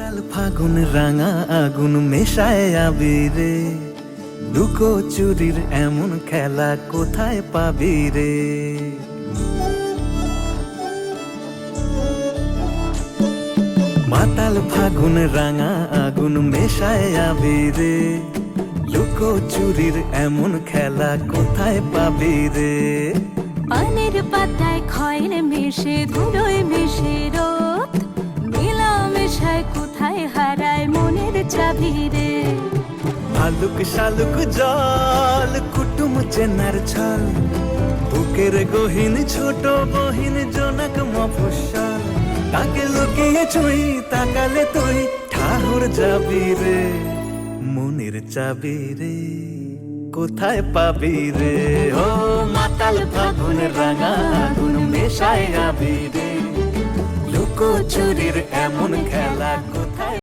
মাতাল ফাগুন রাঙা আগুন মেশায় আবিরে, লুকো চুরির এমন খেলা কোথায় পাবি রে। মাতাল ফাগুন রাঙা আগুন মেশায় আবিরে, লুকো চুরির এমন খেলা কোথায় পাবি রে। পানের পাতায় খয়ের মিশে ধুলোয় মিশে রোদ, মেলা মেশায় কোথায় হারায় মনের চাবি রে। ভালুক শালুক জল কুটুম চেনার ছল, বুকের গহীন ছোট বহিন জনক মফস্বল, তাকে লুকিয়ে ছুঁই তাকালে তুই ঠাহুর যাবি রে। মনের চাবি রে কোথায় পাবি রে। ও মাতাল ফাগুন রাঙা আগুন মেশায় আবিরে, লুকো চুরির এমন খেলা